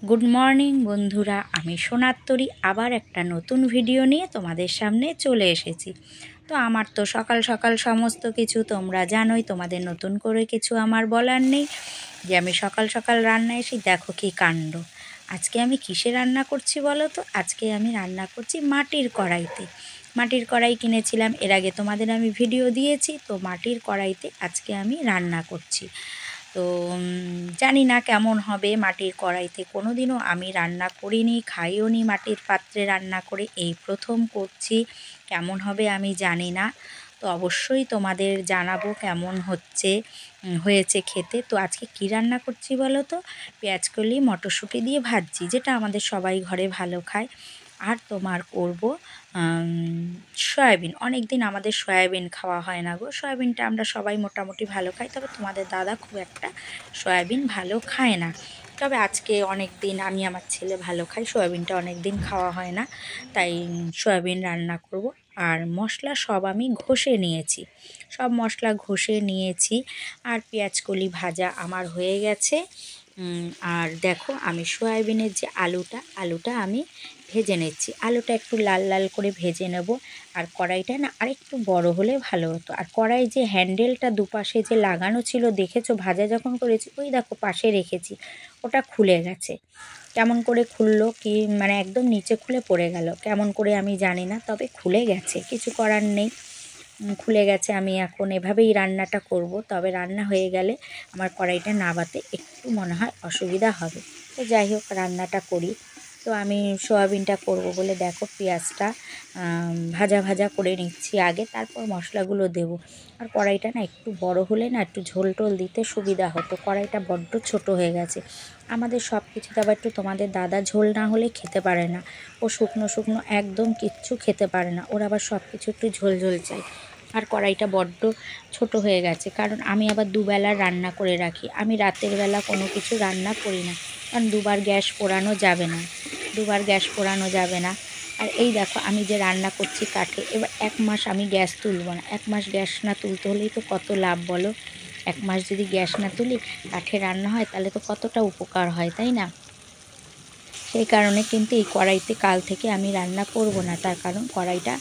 Good morning বন্ধুরা, আমি সোনাত্তরী আবার একটা নতুন ভিডিও নিয়ে তোমাদের সামনে চলে এসেছি। তো আমার তো সকাল সকাল সমস্ত কিছু তোমরা জানোই, তোমাদের নতুন করে কিছু আমার বলার নেই। যে আমি সকাল সকাল রান্না এসে দেখো কি কাণ্ড। আজকে আমি কিসে রান্না করছি বলো তো? আজকে আমি রান্না করছি মাটির কড়াইতে। মাটির কড়াই কিনেছিলাম, এর আগে তোমাদের আমি ভিডিও দিয়েছি। তো মাটির কড়াইতে আজকে আমি রান্না করছি। তো জানি না কেমন হবে মাটির কড়াইতে, কোনো দিনও আমি রান্না করিনি, খাইও নি মাটির পাত্রে রান্না করে, এই প্রথম করছি। কেমন হবে আমি জানি না, তো অবশ্যই তোমাদের জানাবো কেমন হয়েছে খেতে। তো আজকে কি রান্না করছি বলো তো? পেঁয়াজকলি মটরশুঁটি দিয়ে ভাজছি, যেটা আমাদের সবাই ঘরে ভালো খায়। আর তোমার করব সয়াবিন। অনেক দিন আমাদের সয়াবিন খাওয়া হয় না গো। সয়াবিনটা আমরা সবাই মোটামুটি ভালো খাই, তবে তোমাদের দাদা খুব একটা সয়াবিন ভালো খায় না। তবে আজকে অনেক দিন আমি আমার ছেলে ভালো খাই, সয়াবিনটা অনেক দিন খাওয়া হয় না, তাই সয়াবিন রান্না করব। আর মশলা সব আমি ঘষে নিয়েছি, সব মশলা ঘষে নিয়েছি। আর পেঁয়াজকলি ভাজা আমার হয়ে গেছে। আর দেখো আমি সয়াবিনের যে আলুটা আমি ভেজে নিচ্ছি। আলুটা একটু লাল লাল করে ভেজে নেব। আর কড়াইটা না আরেকটু বড় হলে ভালো হতো। আর কড়াই যে হ্যান্ডেলটা দুপাশে যে লাগানো ছিল, দেখেছো ভাজা যখন করেছি, ওই দেখো পাশে রেখেছি, ওটা খুলে গেছে। কেমন করে খুললো কি, মানে একদম নিচে খুলে পড়ে গেল কেমন করে আমি জানি না, তবে খুলে গেছে, কিছু করার নেই। খুলে গেছে। আমি এখন এভাবেই রান্নাটা করব, তবে রান্না হয়ে গেলে আমার কড়াইটা নাবাতে একটু মনে হয় অসুবিধা হবে। তো যাই হোক, রান্নাটা করি। তো আমি সয়াবিনটা করব বলে দেখো পেঁয়াজটা ভাজা ভাজা করে নিচ্ছি আগে, তারপর মশলাগুলো দেব। আর কড়াইটা না একটু বড় হলে না একটু ঝোল টোল দিতে সুবিধা হতো, কড়াইটা বড্ড ছোট হয়ে গেছে। আমাদের সব কিছুতে আবার একটু তোমাদের দাদা ঝোল না হলে খেতে পারে না, ও শুকনো শুকনো একদম কিচ্ছু খেতে পারে না, ওর আবার সব কিছু একটু ঝোল ঝোল চাই। আর কড়াইটা বড্ড ছোট হয়ে গেছে, কারণ আমি আবার দুবেলা রান্না করে রাখি। আমি রাতের বেলা কোনো কিছু রান্না করি না, কারণ দুবার গ্যাস পোড়ানো যাবে না। আর এই দেখো আমি যে রান্না করছি কাঠে, এবার 1 মাস আমি গ্যাস তুলব না। 1 মাস গ্যাস না তুলতে হলেই তো কত লাভ বলো। 1 মাস যদি গ্যাস না তুলি, কাঠে রান্না হয়, তাহলে তো কতটা উপকার হয়, তাই না? সেই কারণে কিন্তু এই কড়াইতে কাল থেকে আমি রান্না করব না। তার কারণ কড়াইটা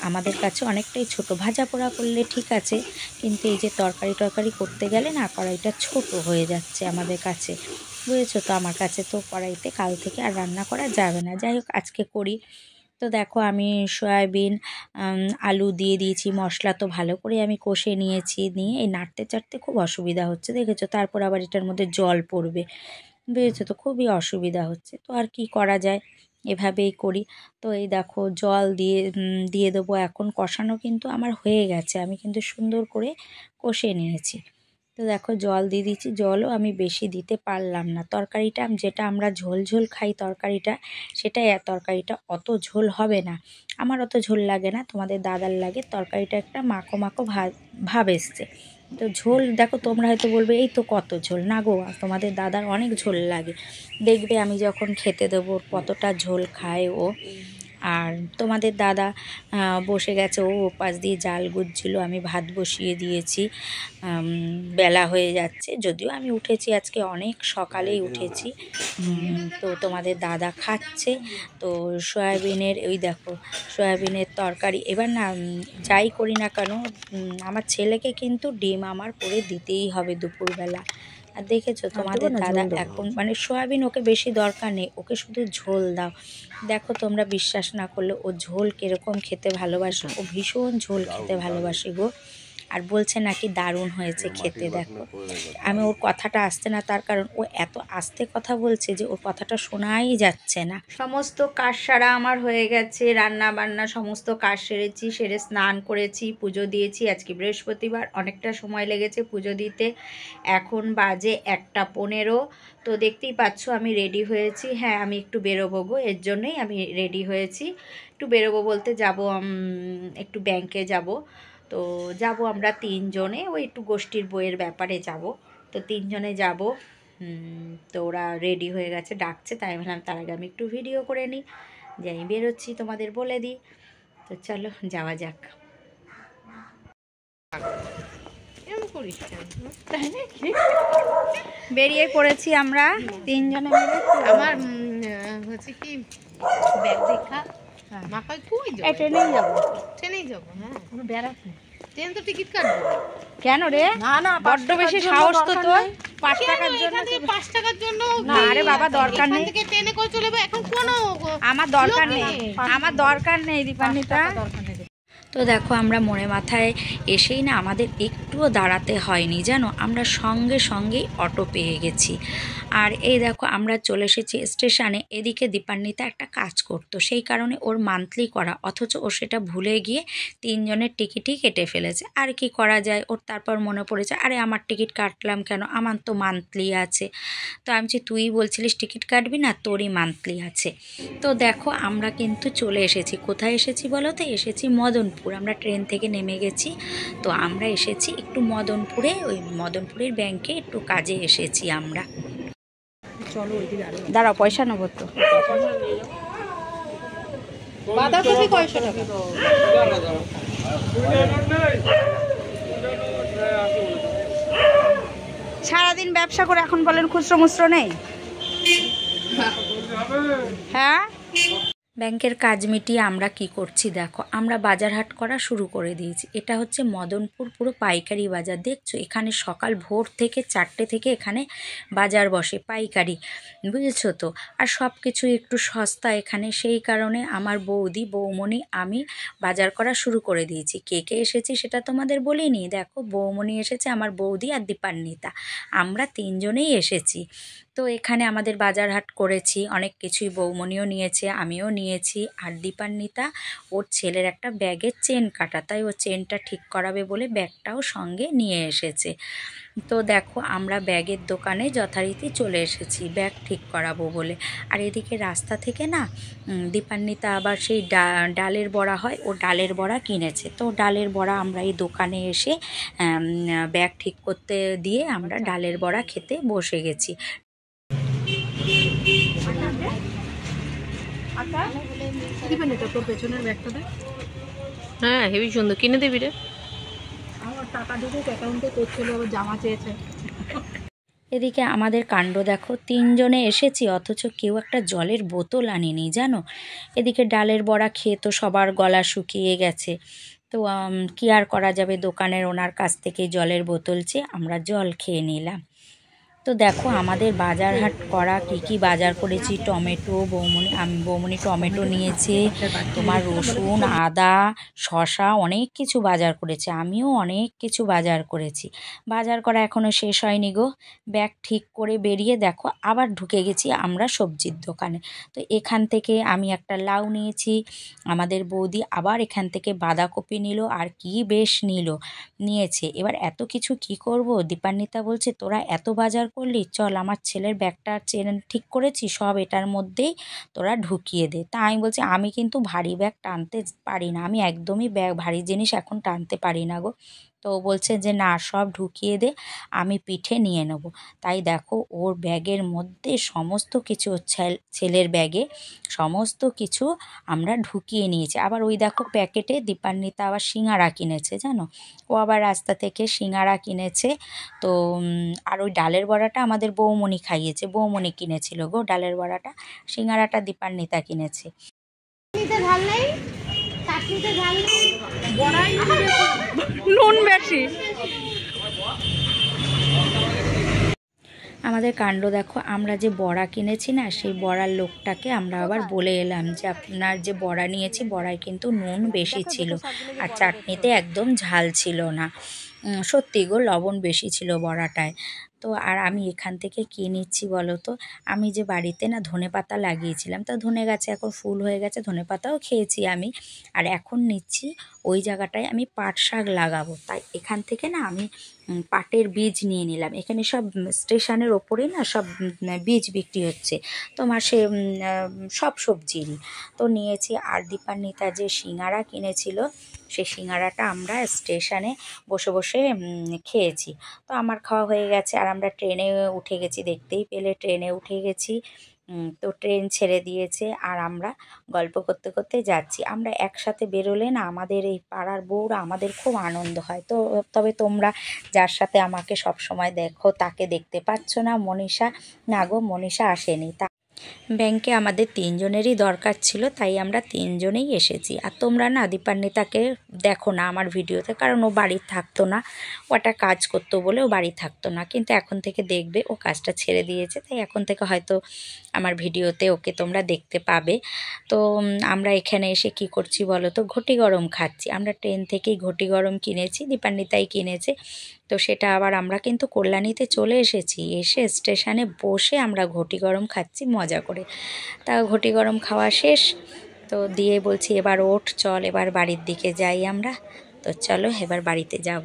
আমাদের কাছে অনেকটাই ছোট। ভাজা পোড়া করলে ঠিক আছে, কিন্তু এই যে তরকারি করতে গেলে না কড়াইটা ছোট হয়ে যাচ্ছে আমাদের কাছে, বুঝেছো তো? আমার কাছে তো কড়াইতে কাল থেকে আর রান্না করা যাবে না। যাই হোক, আজকে করি। তো দেখো আমি সয়াবিন আলু দিয়ে দিয়েছি, মশলা তো ভালো করে আমি কষে নিয়েছি, নিয়ে এই নাড়তে চাড়তে খুব অসুবিধা হচ্ছে, দেখেছো? তারপর আবার এটার মধ্যে জল পড়বে, বুঝেছো তো? খুবই অসুবিধা হচ্ছে। তো আর কি করা যায়, এভাবেই করি। তো এই দেখো জল দিয়ে দেবো এখন। কষানো কিন্তু আমার হয়ে গেছে, আমি কিন্তু সুন্দর করে কষে নিয়েছি। তো দেখো জল দিয়ে দিচ্ছি, জলও আমি বেশি দিতে পারলাম না। তরকারিটা যেটা আমরা ঝোল ঝোল খাই তরকারিটা, সেটাই তরকারিটা অত ঝোল হবে না। আমার অত ঝোল লাগে না, তোমাদের দাদার লাগে। তরকারিটা একটা মাখো মাখো ভাব এসছে। তো ঝোল দেখো, তোমরা হয়তো বলবে এই তো কত ঝোল, না গো, তোমাদের দাদার অনেক ঝোল লাগে। দেখবে আমি যখন খেতে দেবো কতটা ঝোল খায় ও। আর তোমাদের দাদা বসে গেছে, ও ওপাশ দিয়ে জাল গুজছিল, আমি ভাত বসিয়ে দিয়েছি। বেলা হয়ে যাচ্ছে, যদিও আমি উঠেছি আজকে অনেক সকালেই উঠেছি। তো তোমাদের দাদা খাচ্ছে। তো সয়াবিনের ওই দেখো সয়াবিনের তরকারি। এবার না যাই করি না কেন, আমার ছেলেকে কিন্তু ডিম আমার করে দিতেই হবে দুপুরবেলা। আর দেখেছো তোমাদের দাদা এখন মানে সয়াবিন ওকে বেশি দরকার নেই, ওকে শুধু ঝোল দাও। দেখো তোমরা বিশ্বাস না করলে ও ঝোল কীরকম খেতে ভালোবাসে, ও ভীষণ ঝোল খেতে ভালোবাসে গো। আর বলছে নাকি দারুণ হয়েছে খেতে। দেখো আমি ওর কথাটা আসছে না, তার কারণ ও এত আস্তে কথা বলছে যে ওর কথাটা শোনাই যাচ্ছে না। সমস্ত কাজ সারা আমার হয়ে গেছে, রান্না বান্না সমস্ত কাজ সেরেছি, সেরে স্নান করেছি, পুজো দিয়েছি। আজকে বৃহস্পতিবার, অনেকটা সময় লেগেছে পুজো দিতে। এখন বাজে 1:15। তো দেখতেই পাচ্ছ আমি রেডি হয়েছি। হ্যাঁ, আমি একটু বেরোবো গো, এর জন্যই আমি রেডি হয়েছি। একটু বেরোবো বলতে যাব, একটু ব্যাংকে যাব। তো যাব আমরা 3 জনে, ওই একটু গোষ্ঠীর বইয়ের ব্যাপারে যাব। তো 3 জনে যাব। তো ওরা রেডি হয়ে গেছে, ডাকছে, তাই ভাবলাম তার আগে আমি একটু ভিডিও করে নিই, যে আমি বেরোচ্ছি, তোমাদের বলে দিই। তো চলো যাওয়া যাক। বেরিয়ে পড়েছি আমরা তিনজনে মিলে। আমার হচ্ছে কি ব্যাগ দেখা মাথায় কই যাবো? ট্রেনেই যাবো। ট্রেনেই যাবো। হ্যাঁ কোনো বেড়াচ্ছি, ট্রেন তো টিকিট কাটবো। কেন রে? না না, বড্ড বেশি সাহস তো তোর। 5 টাকার জন্য? 5 টাকার জন্য না রে বাবা, দরকার নেই। এখান থেকে ট্রেনে করে চলে যাবো। এখন কোনো আমার দরকার নেই, আমার দরকার নেই দীপান্বিতা। তো দেখো আমরা মনে মাথায় এসেই না আমাদের একটুও দাঁড়াতে হয়নি, জানো, আমরা সঙ্গে সঙ্গেই অটো পেয়ে গেছি। আর এই দেখো আমরা চলে এসেছি স্টেশনে। এদিকে দীপান্বিতা একটা কাজ করতো, সেই কারণে ওর মান্থলি করা, অথচ ও সেটা ভুলে গিয়ে 3 জনের টিকিটই কেটে ফেলেছে। আর কি করা যায়, ওর তারপর মনে পড়েছে আরে আমার টিকিট কাটলাম কেন, আমার তো মান্থলি আছে। তো আমি যে তুই বলছিলিস টিকিট কাটবি না, তোরই মান্থলি আছে। তো দেখো আমরা কিন্তু চলে এসেছি। কোথায় এসেছি বলো তো? এসেছি মদনপুর। আমরা ট্রেন থেকে নেমে গেছি। তো আমরা এসেছি একটু মদনপুরে, ওই মদনপুরের ব্যাংকে একটু কাজে এসেছি আমরা। চলো দাঁড়াও, পয়সা নেবো তো। বাঁধাকপি কয়শো টাকা? সারাদিন ব্যবসা করে এখন বলেন খুচরো মুচরো নেই? হ্যাঁ, ব্যাংকের কাজ মিটিয়ে আমরা কি করছি দেখো, আমরা বাজার হাট করা শুরু করে দিয়েছি। এটা হচ্ছে মদনপুর পুরো পাইকারি বাজার, দেখছো? এখানে সকাল ভোর থেকে 4টে থেকে এখানে বাজার বসে পাইকারি, বুঝেছো তো? আর সব কিছু একটু সস্তা এখানে, সেই কারণে আমার বৌদি, বৌমণি, আমি বাজার করা শুরু করে দিয়েছি। কে কে এসেছি সেটা তোমাদের বলিনি। দেখো বৌমণি এসেছে, আমার বৌদি আর দীপান্বিতা, আমরা 3 জনেই এসেছি। তো এখানে আমাদের বাজার হাট করেছি, অনেক কিছুই বৌমনিও নিয়েছে, আমিও নিয়েছি। আর দীপান্বিতা ওর ছেলের একটা ব্যাগের চেন কাটা, তাই ও চেনটা ঠিক করাবে বলে ব্যাগটাও সঙ্গে নিয়ে এসেছে। তো দেখো আমরা ব্যাগের দোকানে যথারীতি চলে এসেছি ব্যাগ ঠিক করাবো বলে। আর এদিকে রাস্তা থেকে না দীপান্বিতা আবার সেই ডালের বড়া হয়, ও ডালের বড়া কিনেছে। তো ডালের বড়া আমরা এই দোকানে এসে ব্যাগ ঠিক করতে দিয়ে আমরা ডালের বড়া খেতে বসে গেছি। তোর পেছনের ব্যাগটা দেখ। হ্যাঁ হেবি সুন্দর, কিনে দিবি রে। আমার টাকা ঢুকে অ্যাকাউন্টে করছিল, আবার জামা চেয়েছে। এদিকে আমাদের কাণ্ড দেখো, 3 জনে এসেছি অথচ কেউ একটা জলের বোতল আনেনি, জানো। এদিকে ডালের বড়া খেয়ে তো সবার গলা শুকিয়ে গেছে। তো কি আর করা যাবে, দোকানের ওনার কাছ থেকে জলের বোতল চেয়ে আমরা জল খেয়ে নিলাম। তো দেখো আমাদের বাজার হাট করা, কি বাজার করেছি, টমেটো, বৌমনি টমেটো নিয়েছে, তোমার রসুন, আদা, শসা, অনেক কিছু বাজার করেছে। আমিও অনেক কিছু বাজার করেছি। বাজার করা এখনও শেষ হয়নি গো। ব্যাগ ঠিক করে বেরিয়ে দেখো আবার ঢুকে গেছি আমরা সবজির দোকানে। তো এখান থেকে আমি একটা লাউ নিয়েছি, আমাদের বৌদি আবার এখান থেকে বাঁধাকপি নিল, আর কি বেশ নিয়েছে। এবার এত কিছু কি করব, দীপান্বিতা বলছে তোরা এত বাজার করলি, চল আমার ছেলের ব্যাগটা চেন ঠিক করেছি সব এটার মধ্যেই তোরা ঢুকিয়ে দে। তা আমি বলছি আমি কিন্তু ভারী ব্যাগ টানতে পারি না, আমি একদমই ভারী জিনিস এখন টানতে পারি না গো। তো বলছে যে না সব ঢুকিয়ে দে, আমি পিঠে নিয়ে নেব। তাই দেখো ওর ব্যাগের মধ্যে সমস্ত কিছু, ছেলের ব্যাগে সমস্ত কিছু আমরা ঢুকিয়ে নিয়েছি। আবার ওই দেখো প্যাকেটে দীপান্বিতা আবার সিঙাড়া কিনেছে, জানো, ও আবার রাস্তা থেকে সিঙাড়া কিনেছে। তো আর ওই ডালের বড়াটা আমাদের বৌমনি খাইয়েছে, বৌমনি কিনেছিল গো ডালের বড়াটা, সিঙাড়াটা দীপান্বিতা কিনেছে। নুন বেশি। আমাদের কাণ্ড দেখো, আমরা যে বড়া কিনেছি না, সেই বড়ার লোকটাকে আমরা আবার বলে এলাম যে আপনার যে বড়া নিয়েছি বড়ায় কিন্তু নুন বেশি ছিল, আর চাটনিতে একদম ঝাল ছিল না। সত্যি গো, লবণ বেশি ছিল বড়াটায়। তো আর আমি এখান থেকে কী নিচ্ছি বলো তো, আমি যে বাড়িতে না ধনেপাতা লাগিয়েছিলাম, তো ধনে গাছে এখন ফুল হয়ে গেছে, ধনেপাতাও খেয়েছি আমি। আর এখন নিচ্ছি ওই জায়গাটায় আমি পাট শাক লাগাবো, তাই এখান থেকে না আমি পাটের বীজ নিয়ে নিলাম। এখানে সব স্টেশনের ওপরে না সব বীজ বিক্রি হচ্ছে, তোমার সে সব সবজিরই তো নিয়েছি। আর দীপান্বিতা যে সিঙাড়া কিনেছিল, সেই সিঙাড়াটা আমরা স্টেশনে বসে বসে খেয়েছি। তো আমার খাওয়া হয়ে গেছে, আর আমরা ট্রেনে উঠে গেছি, দেখতেই পেলে ট্রেনে উঠে গেছি। তো ট্রেন ছেড়ে দিয়েছে আর আমরা গল্প করতে করতে যাচ্ছি। আমরা একসাথে বেরোলে না আমাদের এই পাড়ার বউরা আমাদের খুব আনন্দ হয়। তো তবে তোমরা যার সাথে আমাকে সব সময় দেখো তাকে দেখতে পাচ্ছ না, মনীষা। না গো, মনীষা আসেনি। ব্যাংকে আমাদের 3 জনেরই দরকার ছিল, তাই আমরা 3 জনেই এসেছি। আর তোমরা না দীপান্বিতাকে দেখো না আমার ভিডিওতে, কারণ ও বাড়ি থাকতো না, ও একটা কাজ করতো বলে ও বাড়ি থাকতো না। কিন্তু এখন থেকে দেখবে ও কাজটা ছেড়ে দিয়েছে, তাই এখন থেকে হয়তো আমার ভিডিওতে ওকে তোমরা দেখতে পাবে। তো আমরা এখানে এসে কি করছি বলো তো, ঘটি গরম খাচ্ছি। আমরা ট্রেন থেকেই ঘটি গরম কিনেছি, দীপান্বিতাই কিনেছে। তো সেটা আবার আমরা কিন্তু কল্যাণীতে চলে এসেছি, এসে স্টেশনে বসে আমরা ঘটি গরম খাচ্ছি মজা করে। তা ঘটি গরম খাওয়া শেষ, তো দিয়ে বলছি এবার ওঠ, চল এবার বাড়ির দিকে যাই আমরা। তো চলো এবার বাড়িতে যাব।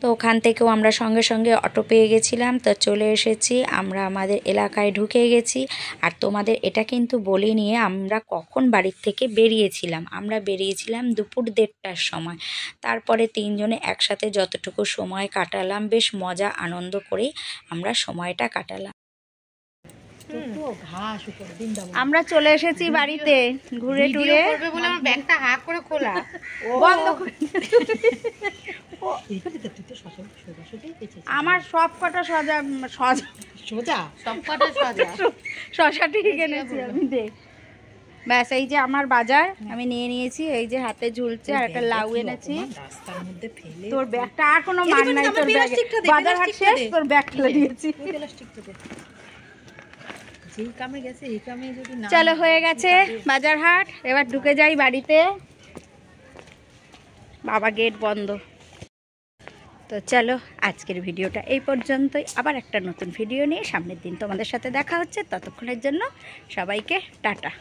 তো ওখান থেকেও আমরা সঙ্গে সঙ্গে অটো পেয়ে গেছিলাম, তো চলে এসেছি, আমরা আমাদের এলাকায় ঢুকে গেছি। আর তোমাদের এটা কিন্তু বলিনি আমরা কখন বাড়ির থেকে বেরিয়েছিলাম। আমরা বেরিয়েছিলাম দুপুর 1:30টার সময়। তারপরে 3 জনে একসাথে যতটুকু সময় কাটালাম, বেশ মজা আনন্দ করে আমরা সময়টা কাটালাম। আমরা চলে এসেছি বাড়িতে ঘুরে টুরে। বলে আমার ব্যাগটা হা করে খোলা বন্ধ করে আমার সব কটা সোজা সোজা সব কটা সাজা শশা ঠিক এনেছি আমি, দেখ। ব্যাস এই যে আমার বাজার আমি নিয়ে নিয়েছি, এই যে হাতে ঝুলছে, আর একটা লাউ এনেছি। তোর ব্যাগটা আর কোনো মান নাই, তোর ব্যাগে বাজার হাট শেষ, তোর ব্যাগ ফেলে দিয়েছি। চলো হয়ে গেছে বাজার হাট, এবার ঢুকে যাই বাড়িতে। বাবা গেট বন্ধ। তো চলো আজকের ভিডিওটা এই পর্যন্তই, আবার একটা নতুন ভিডিও নিয়ে সামনের দিন তোমাদের সাথে দেখা হচ্ছে। ততক্ষণের জন্য সবাইকে টাটা।